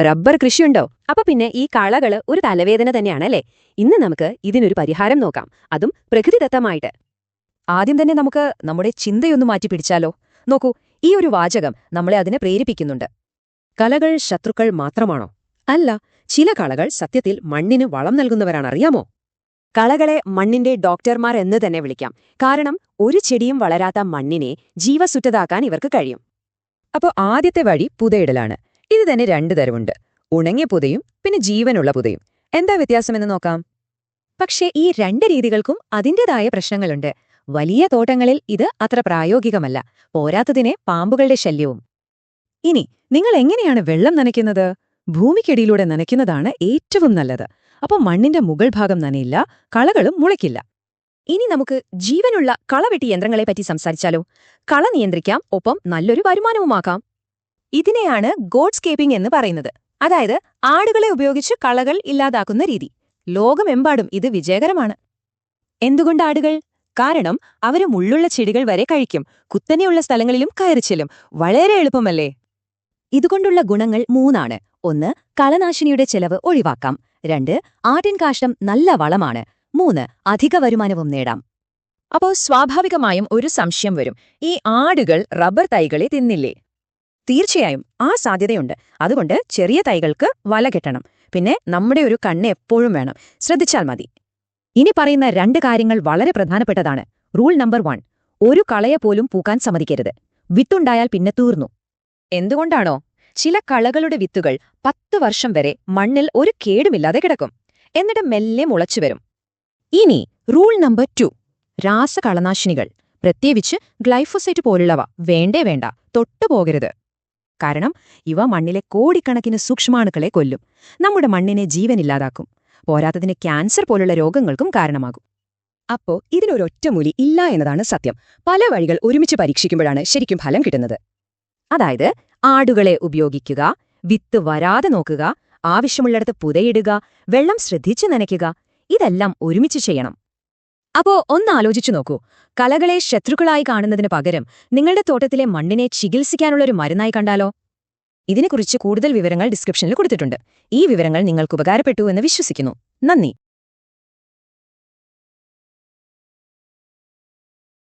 Rubber കൃഷിയുണ്ടോ? അപ്പൊ പിന്നെ ഈ കളകള് ഒരു തലവേദന തന്നെയാണല്ലേ? ഇന്ന് നമുക്ക് ഇതിനൊരു പരിഹാരം നോക്കാം, അതും പ്രകൃതിദത്തമായിട്ട്. ആദ്യം തന്നെ നമുക്ക് നമ്മുടെ ചിന്തയൊന്നു മാറ്റിപ്പിടിച്ചാലോ? നോക്കൂ, ഈ ഒരു വാചകം നമ്മളെ അതിനെ പ്രേരിപ്പിക്കുന്നുണ്ട്. കളകൾ ശത്രുക്കൾ മാത്രമാണോ? അല്ല, ചില കളകൾ സത്യത്തിൽ മണ്ണിന് വളം നൽകുന്നവരാണറിയാമോ? കളകളെ മണ്ണിന്റെ ഡോക്ടർമാർ എന്ന് തന്നെ വിളിക്കാം. കാരണം ഒരു ചെടിയും വളരാത്ത മണ്ണിനെ ജീവസുറ്റതാക്കാൻ ഇവർക്ക് കഴിയും. അപ്പോ ആദ്യത്തെ വഴി പുതയിടലാണ്. ഇത് തന്നെ രണ്ടു തരമുണ്ട്: ഉണങ്ങിയ പുതയും പിന്നെ ജീവനുള്ള പുതയും. എന്താ വ്യത്യാസമെന്ന് നോക്കാം. പക്ഷേ ഈ രണ്ട് രീതികൾക്കും അതിന്റേതായ പ്രശ്നങ്ങളുണ്ട്. വലിയ തോട്ടങ്ങളിൽ ഇത് അത്ര പ്രായോഗികമല്ല. പോരാത്തതിനെ പാമ്പുകളുടെ ശല്യവും. ഇനി നിങ്ങൾ എങ്ങനെയാണ് വെള്ളം നനയ്ക്കുന്നത്? ഭൂമിക്കടിയിലൂടെ നനയ്ക്കുന്നതാണ് ഏറ്റവും നല്ലത്. അപ്പോൾ മണ്ണിന്റെ മുകൾ ഭാഗം നനയില്ല, കളകളും മുളയ്ക്കില്ല. ഇനി നമുക്ക് ജീവനുള്ള കളവെട്ടി യന്ത്രങ്ങളെപ്പറ്റി സംസാരിച്ചാലോ? കള നിയന്ത്രിക്കാം, ഒപ്പം നല്ലൊരു വരുമാനവുമാക്കാം. ഇതിനെയാണ് ഗോഡ്സ്കേപ്പിംഗ് എന്ന് പറയുന്നത്. അതായത് ആടുകളെ ഉപയോഗിച്ച് കളകൾ ഇല്ലാതാക്കുന്ന രീതി. ലോകമെമ്പാടും ഇത് വിജയകരമാണ്. എന്തുകൊണ്ട് ആടുകൾ? കാരണം അവര് മുള്ളുള്ള ചെടികൾ വരെ കഴിക്കും, കുത്തനെയുള്ള സ്ഥലങ്ങളിലും കയറിച്ചെല്ലും. വളരെ എളുപ്പമല്ലേ? ഇതുകൊണ്ടുള്ള ഗുണങ്ങൾ 3 1. കളനാശിനിയുടെ ചെലവ് ഒഴിവാക്കാം. 2. ആട്ടിൻകാഷ്ടം നല്ല വളമാണ്. 3. അധിക വരുമാനവും നേടാം. അപ്പോൾ സ്വാഭാവികമായും ഒരു സംശയം വരും: ഈ ആടുകൾ റബ്ബർ തൈകളെ തിന്നില്ലേ? തീർച്ചയായും ആ സാധ്യതയുണ്ട്. അതുകൊണ്ട് ചെറിയ തൈകൾക്ക് വല കെട്ടണം. പിന്നെ നമ്മുടെ ഒരു കണ്ണ് എപ്പോഴും വേണം. ശ്രദ്ധിച്ചാൽ മതി. ഇനി പറയുന്ന 2 കാര്യങ്ങൾ വളരെ പ്രധാനപ്പെട്ടതാണ്. റൂൾ നമ്പർ 1: ഒരു കളയെ പോലും പൂക്കാൻ സമ്മതിക്കരുത്. വിത്തുണ്ടായാൽ പിന്നെ തീർന്നു. എന്തുകൊണ്ടാണോ? ചില കളകളുടെ വിത്തുകൾ 10 വർഷം വരെ മണ്ണിൽ ഒരു കേടുമില്ലാതെ കിടക്കും, എന്നിട്ട് മെല്ലെ മുളച്ചുവരും. ഇനി റൂൾ നമ്പർ 2: രാസകളനാശിനികൾ, പ്രത്യേകിച്ച് ഗ്ലൈഫോസൈറ്റ് പോലുള്ളവ വേണ്ടേ വേണ്ട, തൊട്ടുപോകരുത്. കാരണം ഇവ മണ്ണിലെ കോടിക്കണക്കിന് സൂക്ഷ്മാണുക്കളെ കൊല്ലും, നമ്മുടെ മണ്ണിനെ ജീവനില്ലാതാക്കും. പോരാത്തതിന് ക്യാൻസർ പോലുള്ള രോഗങ്ങൾക്കും കാരണമാകും. അപ്പോ ഇതിനൊരൊറ്റമൂലി ഇല്ല എന്നതാണ് സത്യം. പല വഴികൾ ഒരുമിച്ച് പരീക്ഷിക്കുമ്പോഴാണ് ശരിക്കും ഫലം കിട്ടുന്നത്. അതായത് ആടുകളെ ഉപയോഗിക്കുക, വിത്ത് വരാതെ നോക്കുക, ആവശ്യമുള്ളിടത്ത് പുതയിടുക, വെള്ളം ശ്രദ്ധിച്ചു നനയ്ക്കുക. ഇതെല്ലാം ഒരുമിച്ച് ചെയ്യണം. അപ്പോ ഒന്നാലോചിച്ചു നോക്കൂ. കളകളെ ശത്രുക്കളായി കാണുന്നതിന് പകരം നിങ്ങളുടെ തോട്ടത്തിലെ മണ്ണിനെ ചികിത്സിക്കാനുള്ളൊരു മരുന്നായി കണ്ടാലോ? ഇതിനെക്കുറിച്ച് കൂടുതൽ വിവരങ്ങൾ ഡിസ്ക്രിപ്ഷനിൽ കൊടുത്തിട്ടുണ്ട്. ഈ വിവരങ്ങൾ നിങ്ങൾക്ക് ഉപകാരപ്പെട്ടു എന്ന് വിശ്വസിക്കുന്നു. നന്ദി.